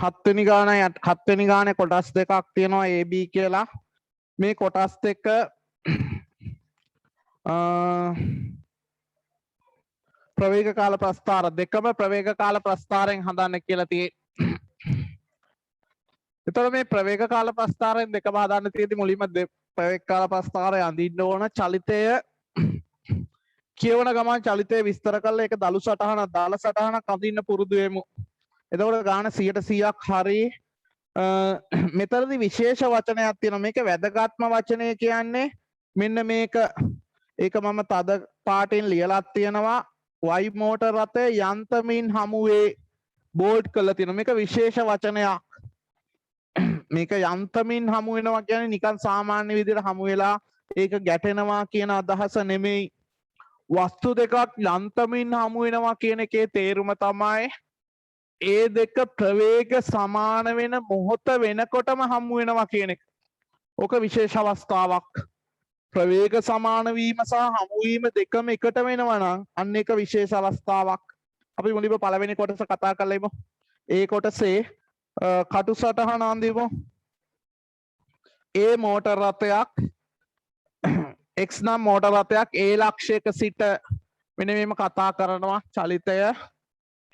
හත්වෙනි ගානේ කොටස් දෙකක් තියෙනවා AB කියලා. මේ කොටස් දෙක ප්‍රවේග කාල ප්‍රස්ථාර දෙකම ප්‍රවේග කාල ප්‍රස්ථාරයෙන් හදන්න කියලා තියෙන්නේ. එතකොට මේ ප්‍රවේග කාල ප්‍රස්ථාරයෙන් දෙකම හදන්න තියෙද්දි මුලින්ම ප්‍රවේග කාල ප්‍රස්ථාරය අඳින්න ඕන චලිතය කියවන ගමන් චලිතය විස්තර කරලා ඒක දලු සටහනක් අඳින්න පුරුදු වෙමු. එතකොට ගාන 100%ක් හරි. මෙතනදී විශේෂ වචනයක් තියෙනවා. මේක වැදගත්ම වචනය කියන්නේ මෙන්න මේක. ඒක මම තද පාටින් ලියලත් තියෙනවා. Y මෝටර් රථය යන්තමින් හමුවේ බෝල්ට් කරලා තියෙනවා. මේක විශේෂ වචනයක්. මේක යන්තමින් හමු වෙනවා කියන්නේ නිකන් සාමාන්‍ය විදිහට හමු වෙලා ඒක ගැටෙනවා කියන අදහස නෙමෙයි. වස්තු දෙකක් යන්තමින් හමු වෙනවා කියන එකේ තේරුම තමයි ඒ දෙක ප්‍රවේග සමාන වෙන මොහොත වෙනකොටම හමු වෙනවා කියන එක. ඕක විශේෂ අවස්ථාවක්. ප්‍රවේග සමාන වීම සහ හමු වීම දෙකම එකට වෙනවා නම් අන්න ඒක විශේෂ අවස්ථාවක්. අපි මුලින්ම පළවෙනි කොටස කතා කරලා ඒ කොටසේ කටු සටහන අඳිමු. A මෝටර් රථයක් X නම් මෝටර් රථයක් A ලක්ෂයක සිට මෙන්න මේම කතා කරනවා චලිතය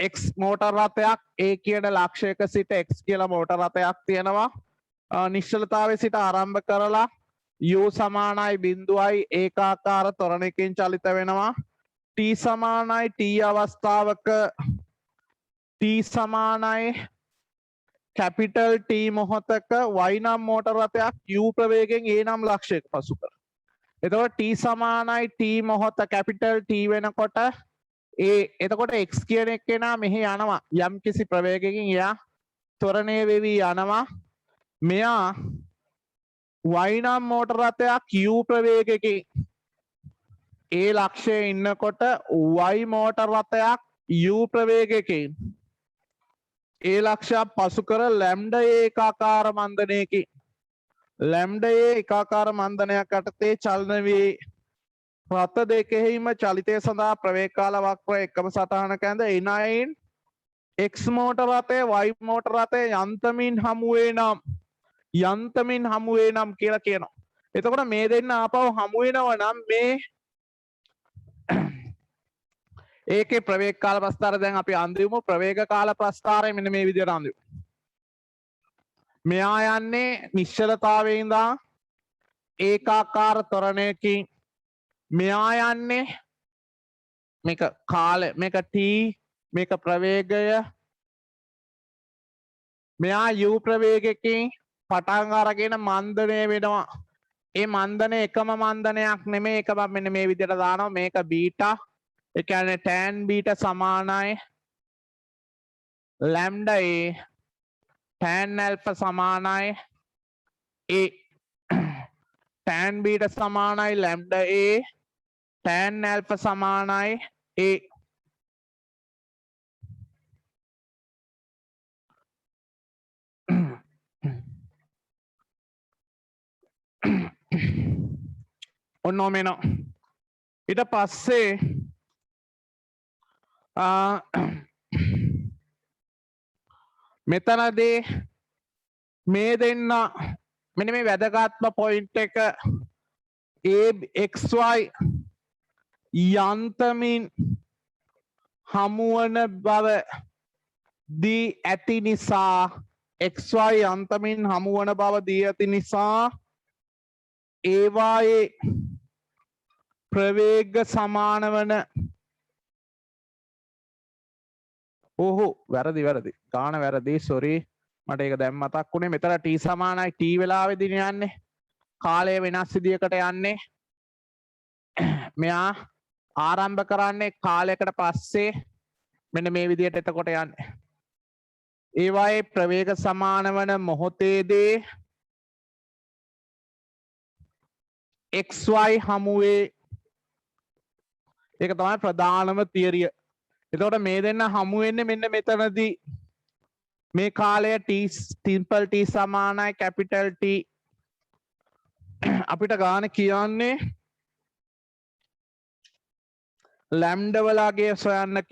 X මෝටර් රථයක් A කියන ලක්ෂයක සිට X කියලා මෝටර් රථයක් තියෙනවා. නිශ්චලතාවයේ සිට ආරම්භ කරලා U සමානයි බිඳුවයි ඒකාකාර ත්වරණයකින් චලිත වෙනවා. T සමානයි T අවස්ථාවක T සමානයි කැපිටල් T මොහොතක y නම් මෝටර් රථයක් U ප්‍රවේගයෙන් A නම් ලක්ෂයක පසු කර. එතකොට T සමානයි T මොහොත කැපිටල් T වෙනකොට එතකොට x කියන එක්කෙනා මෙහි යනවා යම් කිසි ප්‍රවේගයකින් එයා ත්වරණය වෙවි යනවා. මෙයා y නම් මෝටර් රථයක් U ප්‍රවේගයකින් A ලක්ෂයේ ඉන්නකොට y මෝටර් රථයක් U ප්‍රවේගයකින් A ලක්ෂයක් පසු කර ලැම්ඩා ඒකාකාර මන්දනයකින් ලැම්ඩා ඒකාකාර මන්දනයක් යටතේ චලන වේ. රථ දෙකෙහිම චලිතය සඳහා ප්‍රවේග කාල වක්‍ර එකම සටහනක ඇඳ එනයින් X මෝටර් රථය Y මෝටර් රථය යන්තමින් හමු වේ නම් කියලා කියනවා. එතකොට මේ දෙන්න ආපහු හමු වෙනවා නම් මේ ඒකේ ප්‍රවේග කාල ප්‍රස්ථාරය දැන් අපි අඳිමු. ප්‍රවේග කාල ප්‍රස්ථාරය මෙන්න මේ විදිහට අඳිමු. මෙයා යන්නේ නිශ්චලතාවයේ ඉඳන් ඒකාකාර ත්වරණයකින් මෙයා යන්නේ මේක කාලය මේක t මේක ප්‍රවේගය මෙයා u ප්‍රවේගයකින් පටන් අරගෙන මන්දනය වෙනවා. ඒ මන්දනය එකම මන්දනයක් නෙමෙයි. ඒක මම මෙන්න මේ විදිහට දානවා. මේක බීටා ඒ කියන්නේ tan බීටා සමානයි lambda a tan alpha සමානයි a tan බීටා සමානයි lambda a tan alpha සමානයි a. ඔන්නෝමේනෝ ඊට පස්සේ මෙතනදී මේ දෙන්න මෙන්න මේ වැදගත්ම පොයින්ට් එක xy යන්තමින් හමුවන බව දී ඇති නිසා xy යන්තමින් හමුවන බව දී ඇති නිසා ඒවායේ ප්‍රවේග සමාන වන වැරදි ගාන වැරදි සොරි මට ඒක දැන් මතක් වුණේ. මෙතන t සමානයි t වෙලාවෙදී යන්නේ කාලය වෙනස් විදියකට යන්නේ. මෙයා ආරම්භ කරන්නේ කාලයකට පස්සේ මෙන්න මේ විදියට එතකොට යන්නේ. ඒවායේ ප්‍රවේග සමාන වන මොහොතේදී xy හමුවේ ඒක තමයි ප්‍රධානම තියරිය. එතකොට මේ දෙන්න හමු වෙන්නේ මෙන්න මෙතනදී මේ කාලය t සිම්පල් t සමානයි කැපිටල් T අපිට ගාන කියන්නේ ලැම්ඩා වලගේ සොයන්න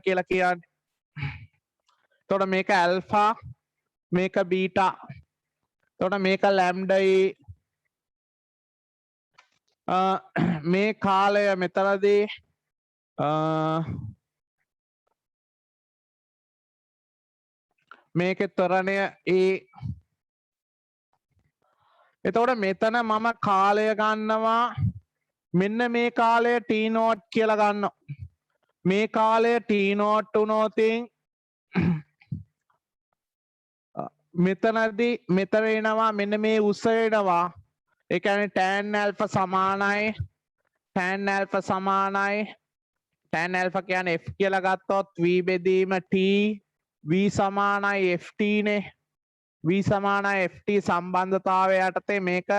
කියලා කියන්නේ එතකොට මේක ඇල්ෆා මේක බීටා. එතකොට මේක ලැම්ඩා E මේ කාලය මෙතනදී මේකේ ත්වරණය E. එතකොට මෙතන මම කාලය ගන්නවා මෙන්න මේ කාලය T නෝට් කියලා ගන්නවා. මේ කාලය T නෝට් වුණොත් මෙතනදී මෙතන එනවා මෙන්න මේ උස එනවා. ඒ කියන්නේ tan alpha සමානයි tan alpha සමානයි tan alpha කියන්නේ f කියලා ගත්තොත් v බෙදීම t v සමානයි ft නේ. v සමානයි ft සම්බන්ධතාවය යටතේ මේක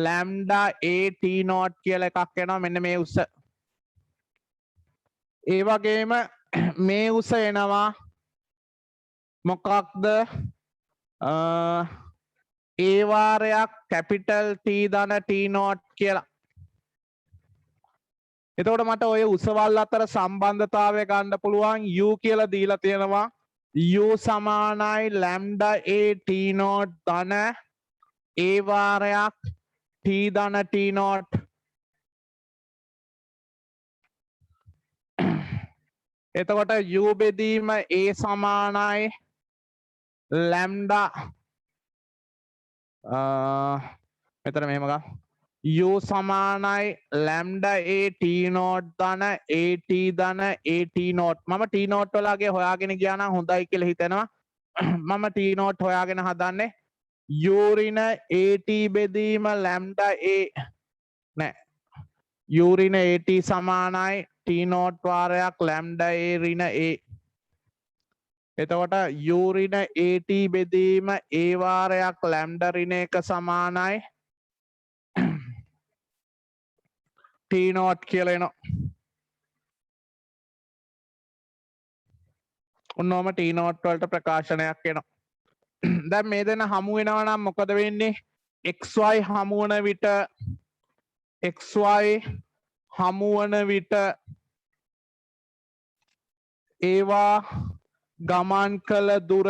lambda a t naught කියලා එකක් එනවා මෙන්න මේ උස. ඒ වගේම මේ උස එනවා මොකක්ද ඒ වාරයක් capital T ධන T naught කියලා. එතකොට මට ඔය උසවල් අතර සම්බන්ධතාවය ගන්න පුළුවන් u කියලා දීලා තියෙනවා. u සමානයි lambda a T naught ධන ඒ වාරයක් T ධන T naught. එතකොට u බෙදීම a සමානයි lambda මෙතන මෙහෙම ගන්න. u සමානයි lambda a t naught ධන at ධන at naught. මම t naught වලගේ හොයාගෙන ගියා නම් හොඳයි කියලා හිතෙනවා. මම t naught හොයාගෙන හදන්නේ u ඍණ at බෙදීම lambda a නෑ u ඍණ at සමානයි t naught වාරයක් lambda a ඍණ a. එතකොට u ඍණ at බෙදීම a වාරයක් lambda ඍණ 1 සමානයි T naught කියලා එනවා. ඔන්නෝම T naught වලට ප්‍රකාශනයක් එනවා. දැන් මේ දෙන හමු වෙනවා නම් මොකද වෙන්නේ? xy හමු වන විට xy හමු වන විට ඒවා ගමන් කළ දුර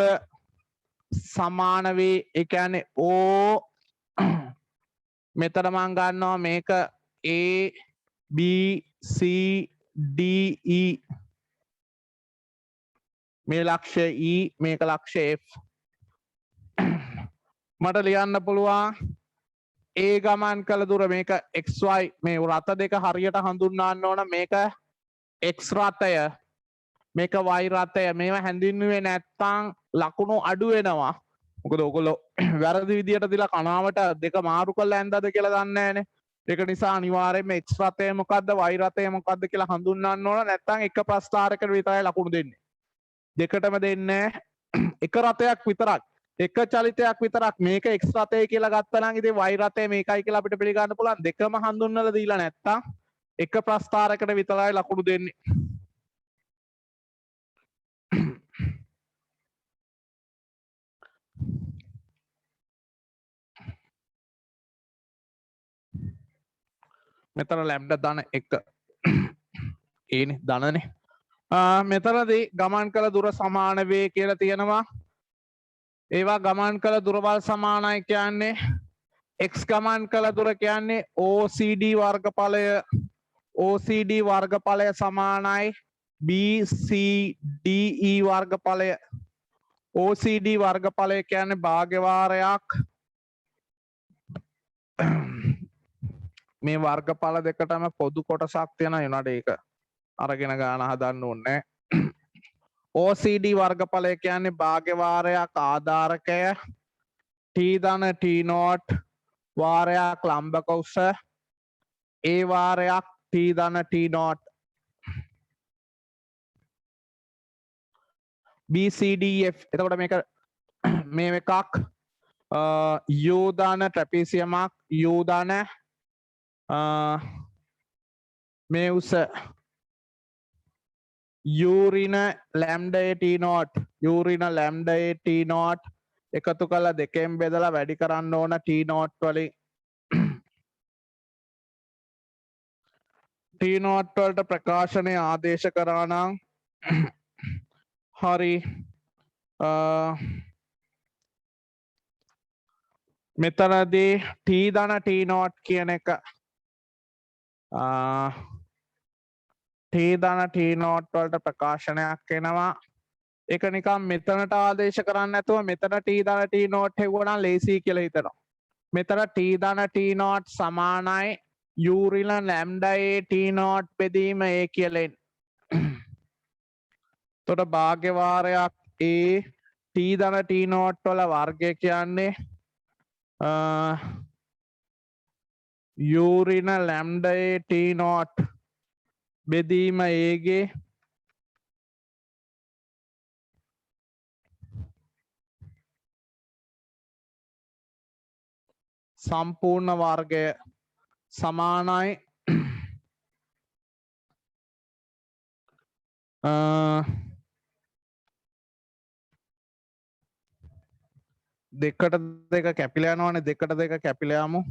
සමාන වේ. ඒ කියන්නේ O මෙතන මම ගන්නවා මේක A B C D E මේ ලක්ෂය E මේක ලක්ෂය F. මට ලියන්න පුළුවන් A ගමන් කළ දුර මේක xy මේ රථ දෙක හරියට හඳුන්වන්න ඕන මේක x රථය මේක y රථය මේවා හැඳින්වුවේ නැත්නම් ලකුණු අඩු වෙනවා. මොකද ඔයගොල්ලෝ වැරදි විදියට දීලා කනාවට දෙක මාරු කරලා ඇඳද කියලා දන්නේ නැහනේ. ඒක නිසා අනිවාර්යයෙන්ම x රථය මොකද්ද y රථය මොකද්ද කියලා හඳුන්වන්න ඕන. නැත්නම් එක ප්‍රස්ථාරයකට විතරයි ලකුණු දෙන්නේ. දෙකටම දෙන්නේ එක රථයක් විතරක්. එක චලිතයක් විතරක් මේක x රථය කියලා ගත්තා නම් ඉතින් y රථය මේකයි කියලා අපිට පිළිගන්න පුළුවන්. දෙකම හඳුන්වලා දීලා නැත්නම් එක ප්‍රස්ථාරයකට විතරයි ලකුණු දෙන්නේ. මෙතන ලැම්ඩා ධන 1 ඒනේ ධනනේ. මෙතනදී ගමන් කළ දුර සමාන වේ කියලා තියෙනවා. ඒවා ගමන් කළ දුරවල් සමානයි කියන්නේ x ගමන් කළ දුර කියන්නේ OCD වර්ගඵලය OCD වර්ගඵලය සමානයි BCDE වර්ගඵලය. OCD වර්ගඵලය කියන්නේ භාග්‍යවාරයක් මේ වර්ගඵල දෙකටම පොදු කොටසක් තියෙනවා. ඒනට ඒක අරගෙන ගාන හදන්න ඕනේ. OCD වර්ගඵලය කියන්නේ භාග්‍යවාරයක් ආධාරකය T ධන T naught වාරයක් ලම්බක උස A වාරයක් T ධන T naught BCDF. එතකොට මේක මේ එකක් U ධන ට්‍රැපීසියමක් U ධන මේ උස u ඍණ lambda a t naught u ඍණ lambda a t naught එකතු කරලා දෙකෙන් බෙදලා වැඩි කරන්න ඕන t naught වලින්. t naught වලට ප්‍රකාශනය ආදේශ කරා නම් හරි මෙතනදී T ධන T not කියන එක T ධන T not වලට ප්‍රකාශනයක් එනවා. ඒක නිකන් මෙතනට ආදේශ කරන්නේ නැතුව මෙතන T ධන T not හෙව්වනම් ලේසි කියලා හිතනවා. මෙතන T ධන T not සමානයි u ඍණ lambda a T not බෙදීම a කියලා එන්නේ. එතකොට භාග්‍ය වාරයක් a T ධන T not වල වර්ගය කියන්නේ u ඍණ lambda a T not බෙදීම a ගේ සම්පූර්ණ වර්ගය සමානයි දෙකට දෙක කැපිලා යනවනේ දෙකට දෙක කැපිලා යමු.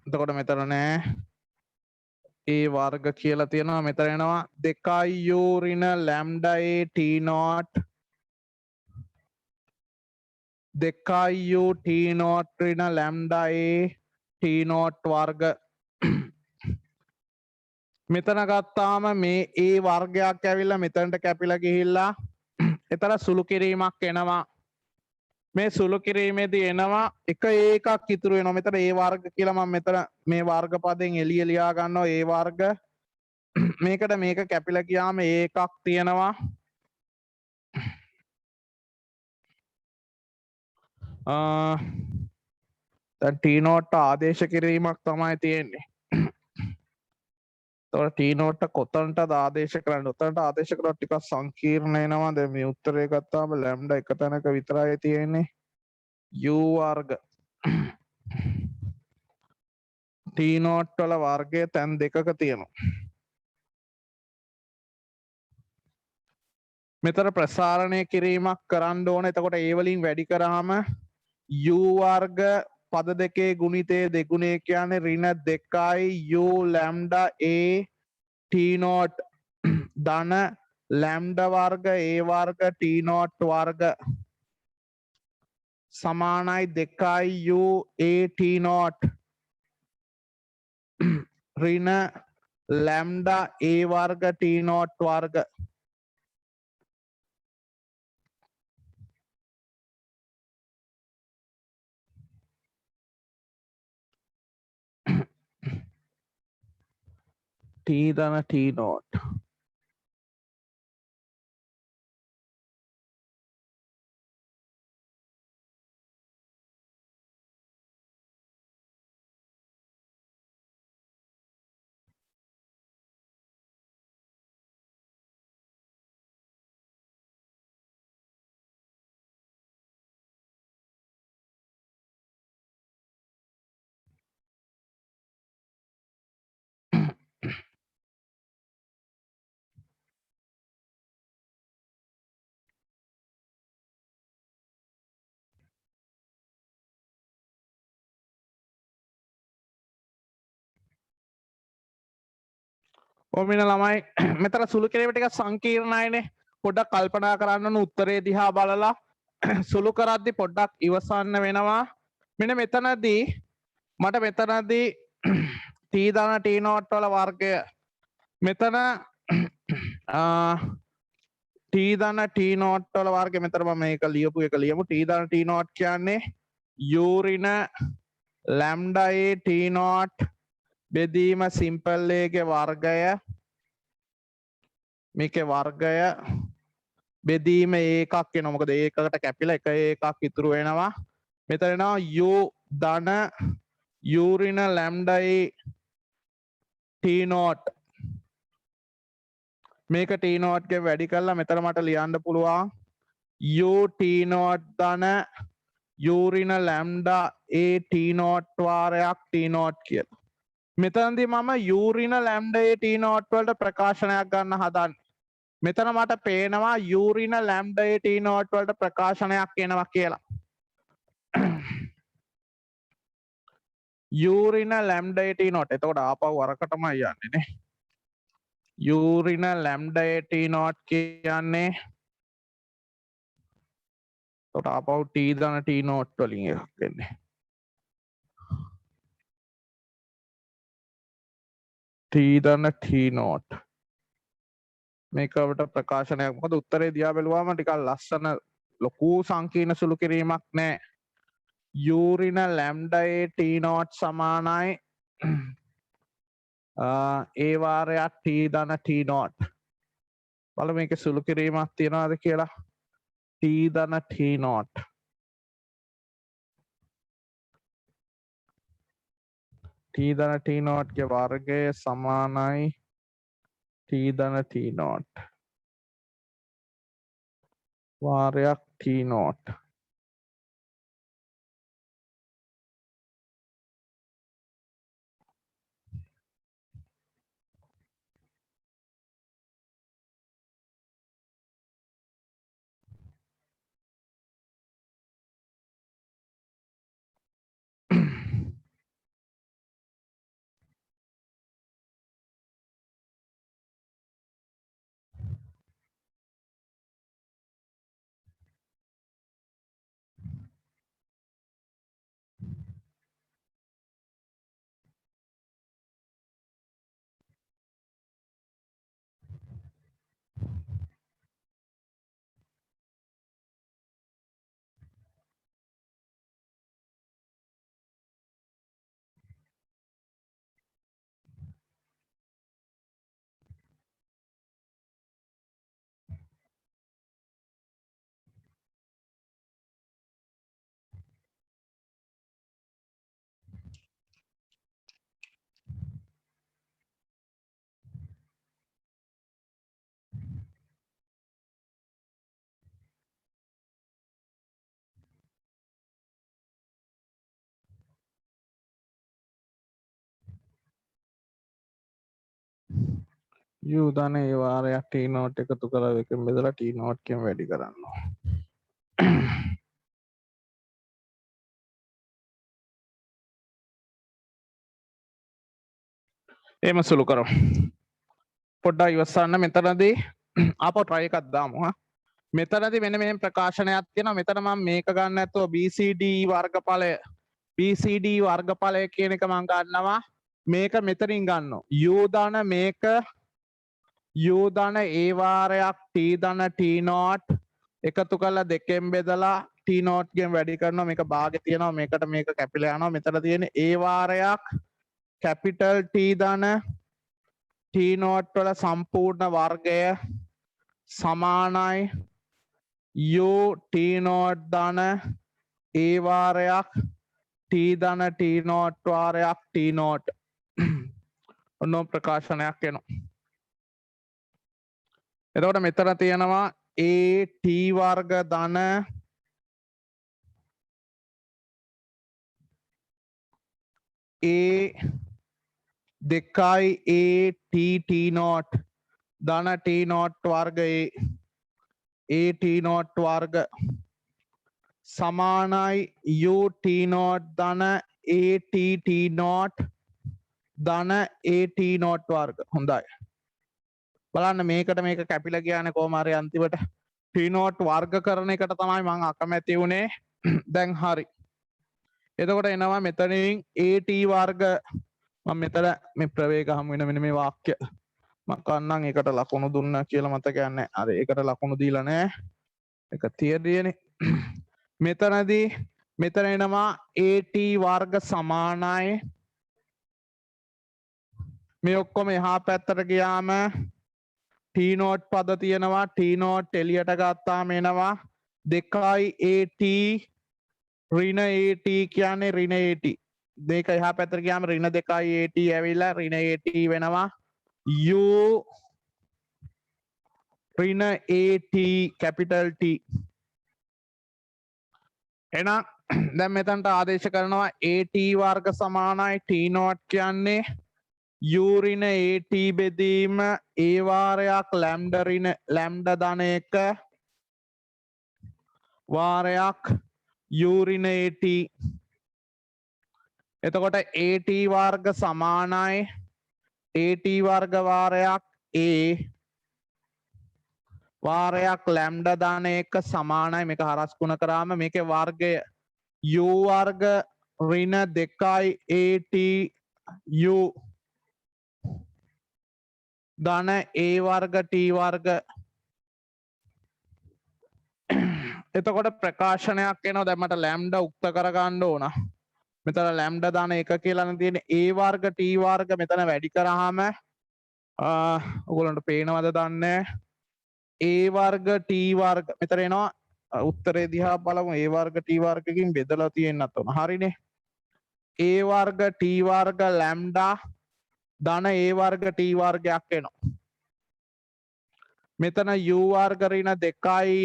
එතකොට මෙතන නෑ a වර්ග කියලා තියෙනවා මෙතන එනවා 2 u ඍණ lambda a T not 2 u T not ඍණ lambda a T not වර්ග මෙතන ගත්තාම මේ a වර්ගයක් ඇවිල්ලා මෙතනට කැපිලා ගිහිල්ලා එතන සුළු කිරීමක් එනවා. මේ සුළු කිරීමේදී එනවා එක එකක් ඉතුරු වෙනවා. මෙතන a වර්ග කියලා මම මෙතන මේ වර්ග පදයෙන් එළිය ලියා ගන්නවා a වර්ග. මේකට මේක කැපිලා ගියාම a එකක් තියෙනවා. දැන් T not ආදේශ කිරීමක් තමයි තියෙන්නේ. එතකොට T not කොතනටද ආදේශ කරන්නේ? උතනට ආදේශ කරලා ටිකක් සංකීර්ණ වෙනවා. දැන් මේ උත්තරේ ගත්තාම ලැම්ඩා එක තැනක විතරයි තියෙන්නේ. u වර්ග T not වල වර්ගය තැන් දෙකක තියෙනවා. මෙතන ප්‍රසාරණය කිරීමක් කරන්න ඕන. එතකොට ඒ වලින් වැඩි කරාම u වර්ග පද දෙකේ ගුණිතයේ දෙගුණය කියන්නේ ඍණ 2 u lambda a T not ධන lambda වර්ග a වර්ග T not වර්ග සමානයි 2 u a T not ඍණ lambda a වර්ග T not වර්ග T ධන T not ඔමින ළමයි මෙතන සුළු කිරීම ටික සංකීර්ණයිනේ. පොඩ්ඩක් කල්පනා කරන්න ඕන උත්තරේ දිහා බලලා සුළු කරද්දි පොඩ්ඩක් ඉවසන්න වෙනවා. මෙන්න මෙතනදී මට මෙතනදී T ධන T not වල වර්ගය මෙතන T ධන T not වල වර්ගය මෙතන මම මේක ලියපු එක ලියමු. T ධන T not කියන්නේ u ඍණ lambda a T not බෙදීම සිම්පල් a ගේ වර්ගය මේකේ වර්ගය බෙදීම එකක් වෙනවා. මොකද ඒකකට කැපිලා එක එකක් ඉතුරු වෙනවා. මෙතන එනවා u ධන u ඍණ lambda a T not මේක T not ගේ වැඩි කරලා මෙතන මට ලියන්න පුළුවන් u T not ධන u ඍණ lambda a T not වාරයක් T not කියලා. මෙතනදී මම u ඍණ lambda a T not වලට ප්‍රකාශනයක් ගන්න හදන්නේ. මෙතන මට පේනවා u ඍණ lambda a T not වලට ප්‍රකාශනයක් එනවා කියලා. u ඍණ lambda a T not. එතකොට ආපහු වරකටමයි යන්නේ නේ. u ඍණ lambda a T not කියන්නේ එතකොට ආපහු t ධන t නෝට් වලින් එකක් එන්නේ. t ධන t නෝට් මේක අපිට ප්‍රකාශනයක්. මොකද උත්තරේ දිහා බැලුවාම ටිකක් ලස්සන ලොකු සංකීර්ණ සුළු කිරීමක් නැහැ. u ඍණ ලැම්ඩා a t නෝට් සමානයි a වාරයක් t ධන t නෝට්. බලමු මේකේ සුළු කිරීමක් තියනවාද කියලා. t ධන t නෝට් t ධන t නෝට් ගේ වර්ගය සමානයි t ධන t නෝට් වාරයක් t නෝට්. u ධන a වාරයක් t නෝට් එකතු කරලා එකෙන් බෙදලා t නෝට් එකෙන් වැඩි කරනවා. එහෙම සුළු කරමු. පොඩ්ඩක් ඉවසන්න මෙතනදී ආපහු try එකක් දාමු හා. මෙතනදී මෙන්න මේ ප්‍රකාශනයක් තියෙනවා. මෙතන මම මේක ගන්න නැතුව BCD වර්ගඵලය BCD වර්ගඵලය කියන එක මම ගන්නවා. මේක මෙතනින් ගන්නවා. u ධන මේක u ධන a වාරයක් t ධන t නෝට් එකතු කරලා දෙකෙන් බෙදලා t නෝට් ගෙන් වැඩි කරනවා. මේක භාගේ තියෙනවා. මේකට මේක කැපිලා යනවා. මෙතන තියෙන a වාරයක් කැපිටල් t ධන t නෝට් වල සම්පූර්ණ වර්ගය සමානයි u t නෝට් ධන a වාරයක් t ධන t නෝට් වාරයක් t නෝට්. ඔන්න ප්‍රකාශනයක් එනවා. එතකොට මෙතන තියෙනවා a t වර්ග ධන a දෙකයි a t t නෝට් ධන t නෝට් වර්ග a t නෝට් වර්ග සමානයි u t නෝට් ධන a t t නෝට් ධන a t නෝට් වර්ග. හොඳයි. බලන්න මේකට මේක කැපිලා ගියානේ කොහොම හරි අන්තිමට t නෝට් වර්ග කරන එකට තමයි මම අකමැති වුනේ. දැන් හරි. එතකොට එනවා මෙතනින් at වර්ග මම මෙතන මේ ප්‍රවේග හමු වෙන මෙන්න මේ වාක්‍ය මම කන්නම් ඒකට ලකුණු දුන්නා කියලා මතක යන්නේ. හරි ඒකට ලකුණු දීලා නැහැ. ඒක තියදීනේ. මෙතනදී මෙතන එනවා at වර්ග සමානයි මේ ඔක්කොම එහා පැත්තට ගියාම t නෝට් පද තියෙනවා. t නෝට් එළියට ගත්තාම එනවා 2යි at ඍණ at කියන්නේ ඍණ at. මේක එහා පැත්තට ගියාම ඍණ 2යි at ඇවිල්ලා ඍණ at වෙනවා u ඍණ at කැපිටල් T. එහෙනම් දැන් මෙතනට ආදේශ කරනවා at වර්ග සමානයි t නෝට් කියන්නේ u ඍණ at බෙදීම a වාරයක් ලැම්ඩා ඍණ ලැම්ඩා ධන 1 වාරයක් u ඍණ at. එතකොට at වර්ග සමානයි at වර්ග වාරයක් a වාරයක් ලැම්ඩා දාන එක සමානයි මේක හරස් ගුණ කරාම මේකේ වර්ගය u වර්ග ඍණ 2 ATU ධන a වර්ග t වර්ග එතකොට ප්‍රකාශනයක් එනවා දැන් මට ලැම්ඩා උක්ත කරගන්න ඕන මෙතන ලැම්ඩා දාන එක කියලානේ තියෙන්නේ a වර්ග t වර්ග මෙතන වැඩි කරාම ඔයගොල්ලන්ට පේනවද දන්නේ a වර්ග t වර්ග මෙතන එනවා උත්තරේ දිහා බලමු a වර්ග t වර්ගකින් බෙදලා තියෙන්නත් ඕන හරිනේ a වර්ග t වර්ග ලැම්ඩා ධන a වර්ග t වර්ගයක් එනවා මෙතන u වර්ග ඍණ 2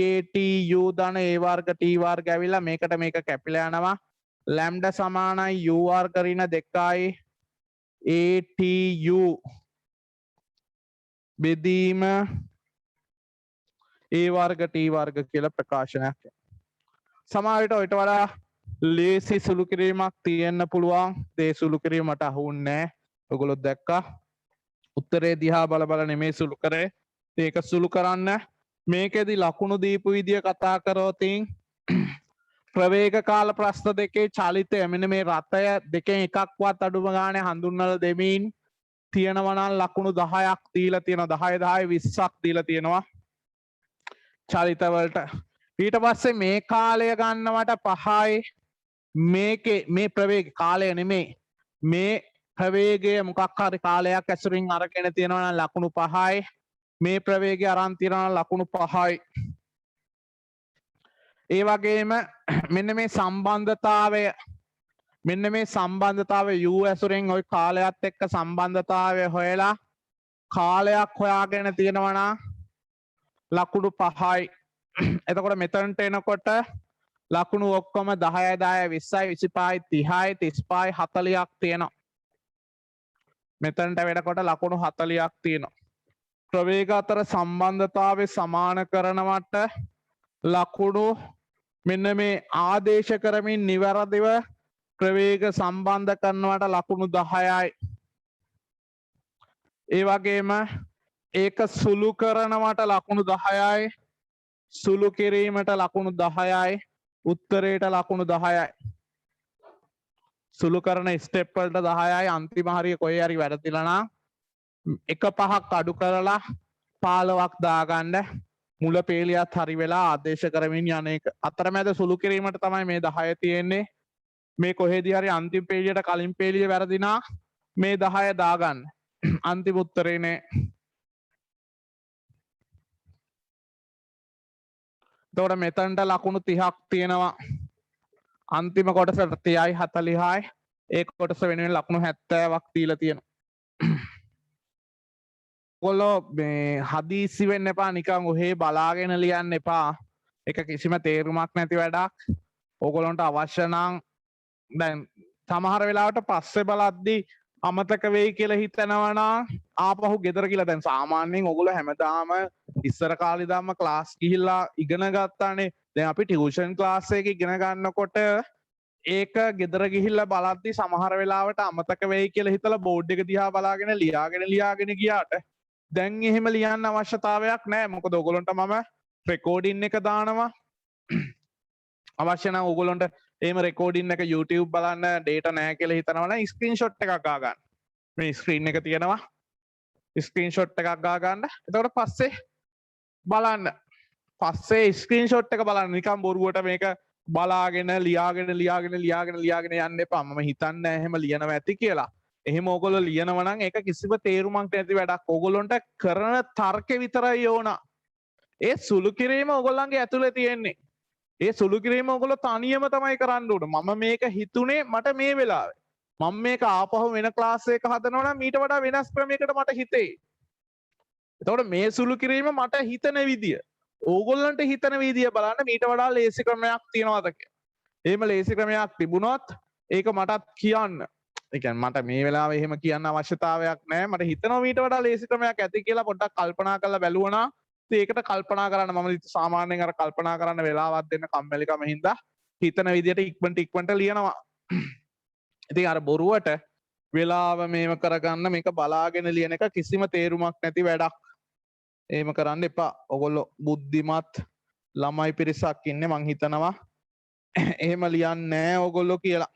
ATU ධන a වර්ග t වර්ග ඇවිල්ලා මේකට මේක කැපිලා යනවා ලැම්ඩා සමානයි u වර්ග ඍණ 2 ATU බෙදීම a වර්ග t වර්ග කියලා ප්‍රකාශනයක් සමහර විට ඔයිට වඩා ලේසි සුළු කිරීමක් තියෙන්න පුළුවන් ඒ සුළු කිරීමට අහුන්නේ නැහැ ඔයගොල්ලෝ දැක්කා උත්තරේ දිහා බල බල නෙමෙයි සුළු කරේ ඒක සුළු කරන්න මේකෙදි ලකුණු දීපු විදිය කතා කරෝතින් ප්‍රවේග කාල ප්‍රශ්න දෙකේ චලිතය මෙන්න මේ රථය දෙකෙන් එකක්වත් අඩුම ගානේ හඳුන්වලා දෙමින් තියෙනවා නම් ලකුණු 10ක් දීලා තියෙනවා 10 20ක් දීලා තියෙනවා චලිත වලට ඊට පස්සේ මේ කාලය ගන්නවට 5යි මේකේ මේ ප්‍රවේග කාලය නෙමෙයි මේ ප්‍රවේගය මොකක් හරි කාලයක් ඇසුරින් අරගෙන තියෙනවා නම් ලකුණු 5යි මේ ප්‍රවේගය අරන් තියෙනවා ලකුණු 5යි ඒ වගේම මෙන්න මේ සම්බන්ධතාවය u ඇසුරෙන් ওই කාලයත් එක්ක සම්බන්ධතාවය හොයලා කාලයක් හොයාගෙන තියෙනවා නම් ලකුණු 5යි එතකොට මෙතනට එනකොට ලකුණු ඔක්කොම 10යි 10යි 20යි 25යි 30යි 35යි 40ක් තියෙනවා මෙතනට වෙනකොට ලකුණු 40ක් තියෙනවා ප්‍රවේග අතර සම්බන්ධතාවය සමාන කරනවට ලකුණු මෙන්න මේ ආදේශ කරමින් නිවැරදිව ප්‍රවේග සම්බන්ධ කරනවට ලකුණු 10යි ඒ වගේම ඒක සුළු කරනවට ලකුණු 10යි සුළු කිරීමට ලකුණු 10යි උත්තරයට ලකුණු 10යි සුළු කරන ස්ටෙප් වලට 10යි අන්තිම හරිය කොහේ හරි වැරදිලා නම් එක පහක් අඩු කරලා 15ක් දාගන්න මුල පේලියත් හරි වෙලා ආදේශ කරමින් යන එක අතරමැද සුළු කිරීමට තමයි මේ 10 තියෙන්නේ මේ කොහෙදී හරි අන්තිම පේලියට කලින් පේලිය වැරදිනා මේ 10 දාගන්න අන්තිම උත්තරේ නේ එතකොට මෙතනට ලකුණු 30ක් තියෙනවා අන්තිම කොටසට 30යි 40යි ඒ කොටස වෙනුවෙන් ලකුණු 70ක් දීලා තියෙනවා ඔයගොල්ලෝ මේ හදිසි වෙන්න එපා නිකන් ඔහේ බලාගෙන ලියන්න එපා ඒක කිසිම තේරුමක් නැති වැඩක් ඕගොල්ලන්ට අවශ්‍ය නම් දැන් සමහර වෙලාවට පස්සේ බලද්දි අමතක වෙයි කියලා හිතනවා නම් ආපහු ගෙදර කියලා දැන් සාමාන්‍යයෙන් ඔයගොල්ලෝ හැමදාම ඉස්සර කාලේ ඉඳන්ම ක්ලාස් ගිහිල්ලා ඉගෙන ගත්තානේ දැන් අපි ටියුෂන් ක්ලාස් එකේ ඉගෙන ගන්නකොට ඒක ගෙදර ගිහිල්ලා බලද්දි සමහර වෙලාවට අමතක වෙයි කියලා හිතලා බෝඩ් එක දිහා බලාගෙන ලියාගෙන ගියාට දැන් එහෙම ලියන්න අවශ්‍යතාවයක් නැහැ මොකද ඔයගොල්ලන්ට මම රෙකෝඩින් එක දානවා අවශ්‍ය නම් ඔයගොල්ලන්ට එහෙම රෙකෝඩින් එක YouTube බලන්න data නැහැ කියලා හිතනවා නම් ස්ක්‍රීන්ෂොට් එකක් ගා ගන්න මේ ස්ක්‍රීන් එක තියෙනවා ස්ක්‍රීන්ෂොට් එකක් ගා ගන්න එතකොට පස්සේ බලන්න පස්සේ ස්ක්‍රීන්ෂොට් එක බලන්න නිකන් බොරුවට මේක බලාගෙන ලියාගෙන යන්න එපා මම හිතන්නේ එහෙම ලියනවා ඇති කියලා එහෙම ඕගොල්ලෝ ලියනවා නම් ඒක කිසිම තේරුමක් නැති වැඩක්. ඕගොල්ලොන්ට කරන තර්කේ විතරයි ඕන. ඒ සුළු කිරීම ඕගොල්ලන්ගේ ඇතුලේ තියෙන්නේ. ඒ සුළු කිරීම ඕගොල්ලෝ තනියම තමයි කරන්න ඕන. මම මේක හිතුනේ මට මේ වෙලාවේ. මම මේක ආපහු වෙන ක්ලාස් එකක හදනවා නම් ඊට වඩා වෙනස් ක්‍රමයකට මට හිතේ. එතකොට මේ සුළු කිරීම මට හිතන විදිය. ඕගොල්ලන්ට හිතන විදිය බලන්න ඊට වඩා ලේසි ක්‍රමයක් තියනවාද කියලා. එහෙම ලේසි ක්‍රමයක් තිබුණොත් ඒක මටත් කියන්න. ඒ කියන්නේ මට මේ වෙලාවේ එහෙම කියන්න අවශ්‍යතාවයක් නැහැ. මට හිතනවා ඊට වඩා ලේසි ක්‍රමයක් ඇති කියලා පොඩ්ඩක් කල්පනා කරලා බැලුවා නම් ඒකට කල්පනා කරන්න මම සාමාන්‍යයෙන් අර කල්පනා කරන්න වෙලාවක් දෙන්න කම්මැලිකම හින්දා හිතන විදියට ඉක්මනට ලියනවා. ඉතින් අර බොරුවට වෙලාව මේව කරගන්න මේක බලාගෙන ලියන එක කිසිම තේරුමක් නැති වැඩක්. එහෙම කරන්න එපා. ඔයගොල්ලෝ බුද්ධිමත් ළමයි පිරිසක් ඉන්නේ මං හිතනවා. එහෙම ලියන්නේ නැහැ ඔයගොල්ලෝ කියලා.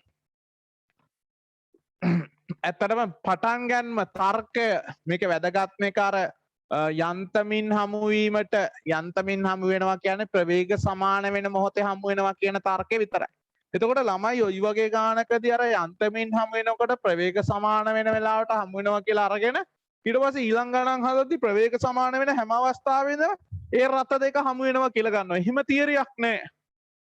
ඇත්තටම පටන් ගන්නම තර්කය මේක වැදගත් මේක අර යන්තමින් හමුවීමට යන්තමින් හමු වෙනවා කියන්නේ ප්‍රවේග සමාන වෙන මොහොතේ හමු වෙනවා කියන තර්කය විතරයි. එතකොට ළමයි ඔය වගේ ගානකදී අර යන්තමින් හමු වෙනකොට ප්‍රවේග සමාන වෙන වෙලාවට හමු වෙනවා කියලා අරගෙන ඊට පස්සේ ඊළඟ ගණන් හදද්දි ප්‍රවේග සමාන වෙන හැම අවස්ථාවෙම ඒ රත දෙක හමු වෙනවා කියලා ගන්නවා. එහෙම තියරියක් නැහැ.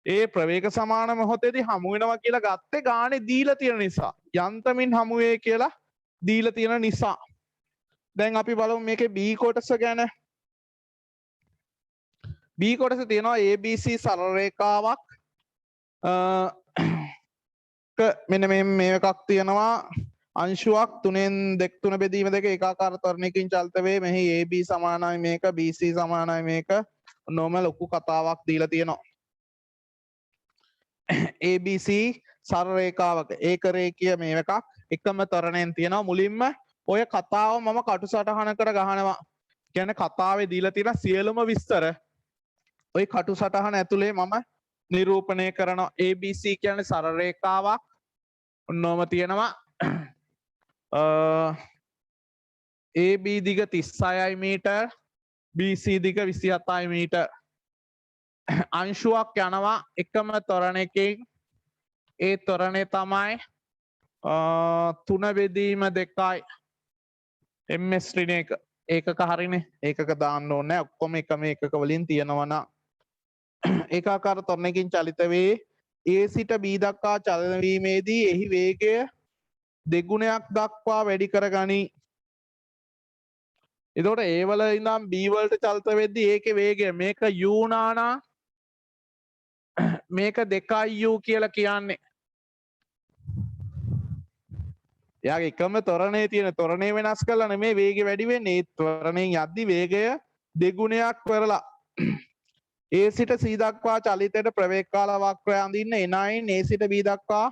ඒ ප්‍රවේග සමාන මොහොතේදී හමු වෙනවා කියලා ගත්තේ ගානේ දීලා තියෙන නිසා. යන්තමින් හමු වේ කියලා දීලා තියෙන නිසා. දැන් අපි බලමු මේකේ B කොටස ගැන. B කොටස තියෙනවා ABC සරල රේඛාවක්. මෙන්න මේ එකක් තියෙනවා අංශුවක් 3න් 3 බෙදීම දෙක ඒකාකාර ත්වරණයකින් චලිත වේ. මෙහි AB සමානයි මේක BC සමානයි මේක. නොම ලොකු කතාවක් දීලා තියෙනවා. ABC සරල රේඛාවක ඒක රේඛීය මේ එකක් එකම ත්වරණයෙන් තියෙනවා. මුලින්ම ඔය කතාව මම කටුසටහනකට ගහනවා. කියන්නේ කතාවේ දීලා තියෙන සියලුම විස්තර ඔය කටුසටහන ඇතුලේ මම නිරූපණය කරනවා. ABC කියන්නේ සරල රේඛාවක්. ඔන්නෝම තියෙනවා. AB දිග 36යි මීටර්, BC දිග 27යි මීටර්. අංශුවක් යනවා එකම ත්වරණයකින්. ඒ ත්වරණය තමයි 3 බෙදීම 2යි ms ඍණ එක. ඒකක හරිනේ. ඒකක දාන්න ඕනේ නැහැ. ඔක්කොම එකම ඒකක වලින් තියෙනවා නම් ඒකාකාර ත්වරණයකින් චලිත වේ. A සිට B දක්වා චලන වීමේදී එහි වේගය දෙගුණයක් දක්වා වැඩි කර ගනී. එතකොට A වල ඉඳන් B වලට චලිත වෙද්දී ඒකේ වේගය මේක u නානා මේක 2u කියලා කියන්නේ. එයාගේ එකම ත්වරණයේ තියෙන ත්වරණය වෙනස් කරලා නෙමෙයි වේගය වැඩි වෙන්නේ. ඒ ත්වරණයෙන් යද්දි වේගය දෙගුණයක් කරලා A සිට C දක්වා චලිතයට ප්‍රවේග කාල වක්‍රය අඳින්න එනයින් A සිට B දක්වා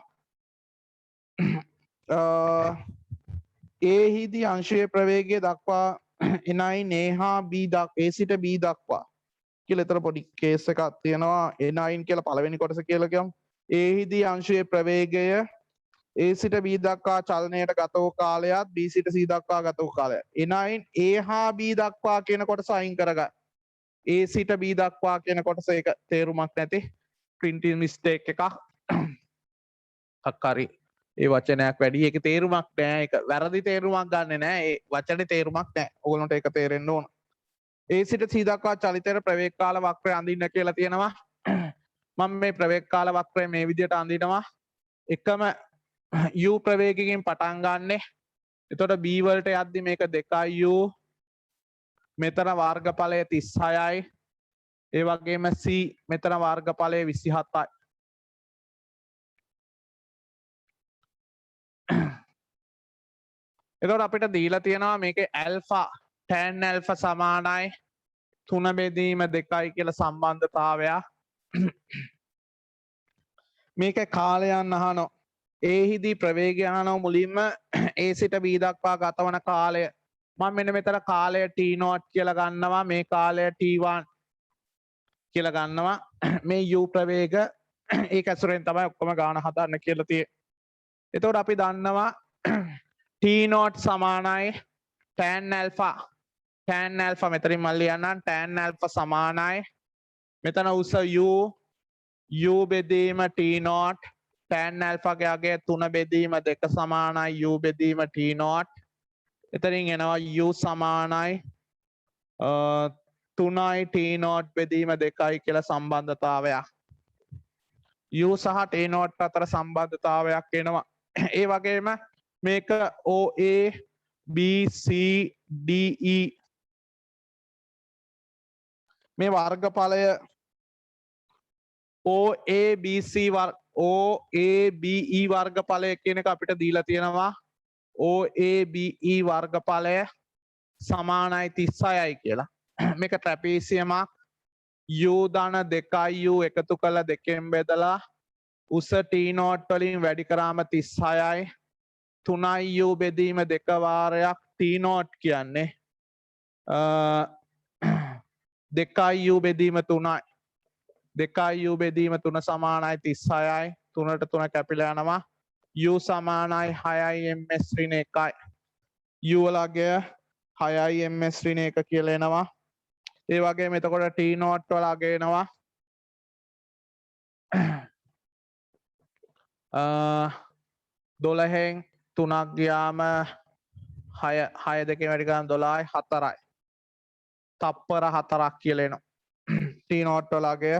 A හිදී අංශයේ ප්‍රවේගය දක්වා එනයින් A හා B A සිට B දක්වා කියලා එතන පොඩි කේස් එකක් තියෙනවා. එනයින් කියලා පළවෙනි කොටස කියලා කියමු. A හිදී අංශයේ ප්‍රවේගය A සිට B දක්වා චලනයට ගත වූ කාලයත් B සිට C දක්වා ගත වූ කාලයත්. එනයින් A හා B දක්වා කියන කොටස අයින් කරගන්න. A සිට B දක්වා කියන කොටස ඒක තේරුමක් නැති printing mistake එකක්. හරි. ඒ වචනයක් වැඩි ඒක තේරුමක් නෑ. ඒක වැරදි තේරුමක් ගන්නෙ නෑ. ඒ වචනේ තේරුමක් නෑ. ඕගොල්ලන්ට ඒක තේරෙන්න ඕන. A සිට C දක්වා චලිතයට ප්‍රවේග කාල වක්‍රය අඳින්න කියලා තියෙනවා. මම මේ ප්‍රවේග කාල වක්‍රය මේ විදිහට අඳිනවා. එකම u ප්‍රවේගයෙන් පටන් ගන්නෙ. එතකොට b වලට යද්දි මේක 2u. මෙතන වර්ගඵලය 36යි. ඒ වගේම c මෙතන වර්ගඵලය 27යි. එතකොට අපිට දීලා තියෙනවා මේකේ alpha tan alpha සමානයි 3 බෙදීම 2යි කියලා සම්බන්ධතාවයක්. මේකේ කාලයන් අහනවා. A හිදී ප්‍රවේගය අහනවා මුලින්ම A සිට B දක්වා ගතවන කාලය. මම මෙන්න මෙතන කාලය t0 කියලා ගන්නවා. මේ කාලය t1 කියලා ගන්නවා. මේ u ප්‍රවේග ඒක ඇසුරෙන් තමයි ඔක්කොම ගාන හදන්න කියලා තියෙන්නේ. එතකොට අපි දන්නවා t0 සමානයි tan alpha. tan alpha මෙතනින් මම ලියන්නම්. tan alpha සමානයි මෙතන උස u බෙදීම t0 tan alpha ගේ 3 බෙදීම 2 සමානයි u බෙදීම t0. එතනින් එනවා u සමානයි 3යි t0 බෙදීම 2යි කියලා සම්බන්ධතාවයක්. u සහ t0 අතර සම්බන්ධතාවයක් එනවා. ඒ වගේම මේක OA BC DE මේ වර්ගඵලය OABE වර්ගඵලය කියන එක අපිට දීලා තියෙනවා. OABE වර්ගඵලය සමානයි 36යි කියලා. මේක ට්‍රැපීසියමක් u ධන 2u එකතු කරලා දෙකෙන් බෙදලා උස t0 වලින් වැඩි කරාම 36යි 3u බෙදීම 2 වාරයක් t0 කියන්නේ 2 u බෙදීම 3යි 2 u බෙදීම 3 සමානයි 36යි 3ට 3 කැපිලා යනවා u සමානයි 6යි ms ඍණ 1යි u වල අගය 6යි ms ඍණ 1 කියලා එනවා ඒ වගේම එතකොට t නෝට් වල අගය එනවා 12න් 3ක් ගියාම 6 දෙකෙන් වැඩි කරාම 12යි 4යි තප්පර 4ක් කියලා එනවා t නෝට් වල අගය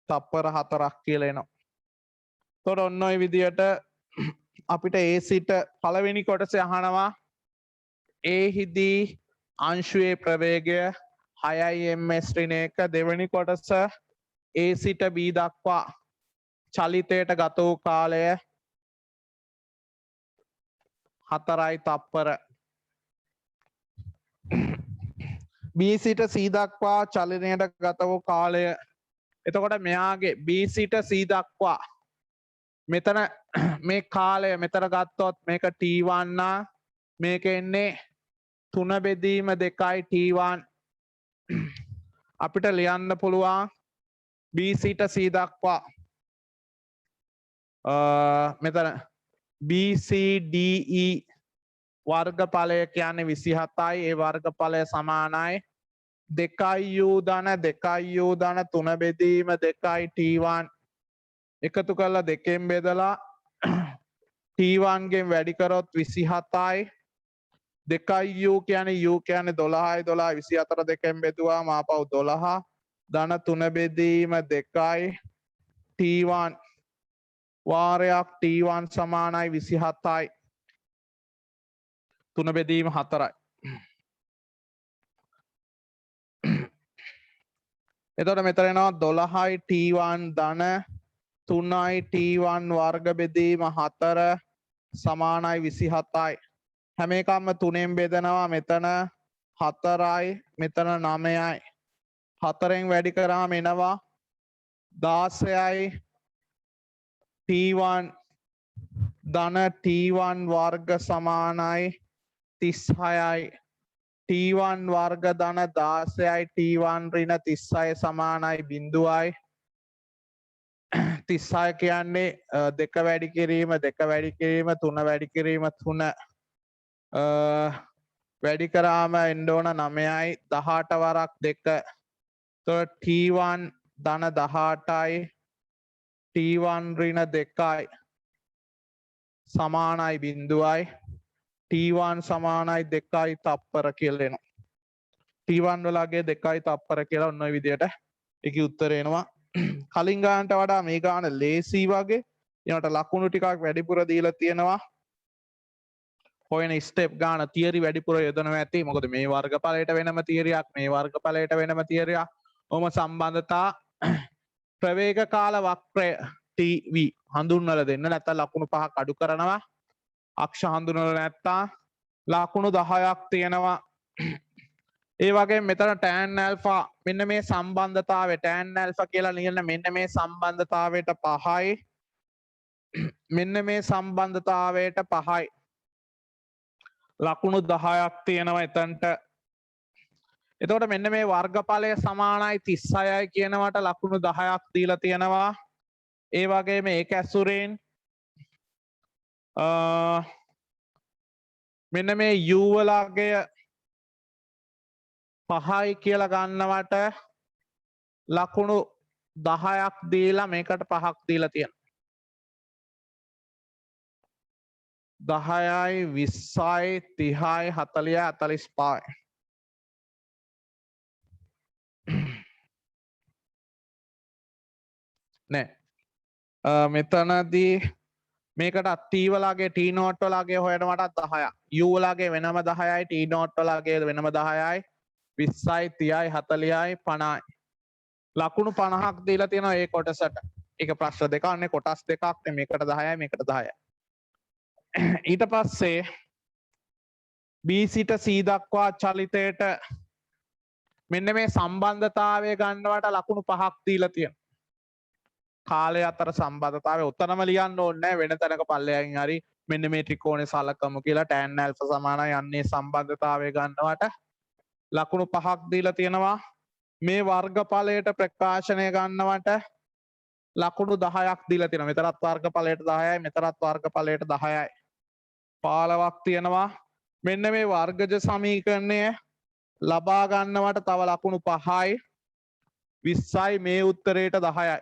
තප්පර 4ක් කියලා එනවා එතකොට ඔන්න ඔය විදියට අපිට a සිට පළවෙනි කොටසේ අහනවා a හිදී අංශුවේ ප්‍රවේගය 6යි ms ඍණ 1 දෙවෙනි කොටස a සිට b දක්වා චලිතයට ගත වූ කාලය 4යි තප්පර B සිට C දක්වා චලනයට ගත වූ කාලය එතකොට මෙයාගේ B සිට C දක්වා මෙතන මේ කාලය මෙතන ගත්තොත් මේක T1 නා මේක එන්නේ 3 බෙදීම 2යි T1 අපිට ලියන්න පුළුවන් B සිට C දක්වා මෙතන BCDE වර්ගඵලය කියන්නේ 27යි ඒ වර්ගඵලය සමානයි 2u ධන 2u ධන 3 බෙදීම 2යි T1 එකතු කරලා දෙකෙන් බෙදලා T1 ගෙන් වැඩි කරොත් 27යි 2u කියන්නේ u කියන්නේ 12යි 12 24 දෙකෙන් බෙදුවාම ආපහු 12 ධන 3 බෙදීම 2යි T1 වාරයක් T1 සමානයි 27යි 3 බෙදීම 4යි එතකොට මෙතන එනවා 12යි T1 ධන 3යි T1 වර්ග බෙදීම 4 සමානයි 27යි හැම එකක්ම 3ෙන් බෙදනවා මෙතන 4යි මෙතන 9යි 4ෙන් වැඩි කරාම එනවා 16යි T1 ධන T1 වර්ග සමානයි 36යි T1 වර්ග ධන 16යි T1 ඍණ 36 සමානයි 0යි 36 කියන්නේ 2 වැඩි කිරීම 2 වැඩි කිරීම 3 වැඩි කිරීම 3 වැඩි කරාම එන්න ඕන 9යි 18 වරක් 2 එතකොට T1 ධන 18යි T1 ඍණ 2යි සමානයි 0යි T1 සමානයි 2යි තප්පර කියලා එනවා T1 වලගේ 2යි තප්පර කියලා ඔන්න ඔය විදියට ඒකේ උත්තරය එනවා කලින් ගානට වඩා මේ ගාන ලේසි වගේ ඊට ලකුණු ටිකක් වැඩිපුර දීලා තියෙනවා හොයන ස්ටෙප් ගාන තියරි වැඩිපුර යොදනවා ඇති මොකද මේ වර්ගඵලයට වෙනම තියරියක් මේ වර්ගඵලයට වෙනම තියරියක් ඔම සම්බන්ධතා ප්‍රවේග කාල වක්‍රය TV හඳුන්වලා දෙන්න නැත්නම් ලකුණු 5ක් අඩු කරනවා අක්ෂ හඳුන්වලා නැත්නම් ලකුණු 10ක් තියෙනවා ඒ වගේ මෙතන tan alpha මෙන්න මේ සම්බන්ධතාවය tan alpha කියලා ලියන්න මෙන්න මේ සම්බන්ධතාවයට 5යි මෙන්න මේ සම්බන්ධතාවයට 5යි ලකුණු 10ක් තියෙනවා එතනට එතකොට මෙන්න මේ වර්ගඵලය සමානයි 36යි කියනවට ලකුණු 10ක් දීලා තියෙනවා ඒ වගේම ඒක ඇසුරෙන් මෙන්න මේ u වල අගය 5යි කියලා ගන්නවට ලකුණු 10ක් දීලා මේකට 5ක් දීලා තියෙනවා 10යි 20යි 30යි 40යි 45යි නෑ මෙතනදී මේකට T වලගේ T නෝට් වලගේ හොයනවට 10ක් U වලගේ වෙනම 10යි T නෝට් වලගේ වෙනම 10යි 20යි 30යි 40යි 50යි ලකුණු 50ක් දීලා තියෙනවා ඒ කොටසට ඒක ප්‍රශ්න දෙකක් නේ කොටස් දෙකක් නේ මේකට 10යි මේකට 10යි ඊට පස්සේ B සිට C දක්වා චලිතයට මෙන්න මේ සම්බන්ධතාවය ගන්නවට ලකුණු 5ක් දීලා තියෙනවා කාලය අතර සම්බන්ධතාවය උතරම ලියන්න ඕනේ නැහැ වෙන තැනක පල්ලෙයන් හරි මෙන්න මේ ත්‍රිකෝණය සලකමු කියලා tan alpha සමානයි යන්නේ සම්බන්ධතාවය ගන්නවට ලකුණු 5ක් දීලා තියෙනවා මේ වර්ගඵලයට ප්‍රකාශනය ගන්නවට ලකුණු 10ක් දීලා තියෙනවා. මෙතරත් වර්ගඵලයට 10යි මෙතරත් වර්ගඵලයට 10යි. 15ක් තියෙනවා. මෙන්න මේ වර්ගජ සමීකරණය ලබා ගන්නවට තව ලකුණු 5යි 20යි මේ උත්තරයට 10යි.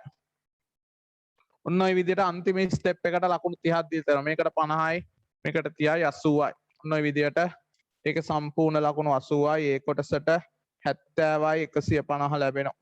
ඔන්න ඔය විදිහට අන්තිම ස්ටෙප් එකට ලකුණු 30ක් දීලා තියෙනවා. මේකට 50යි මේකට 30යි 80යි. ඔන්න ඔය විදිහට ඒක සම්පූර්ණ ලකුණු 80යි ඒ කොටසට 70යි 150 ලැබෙනවා.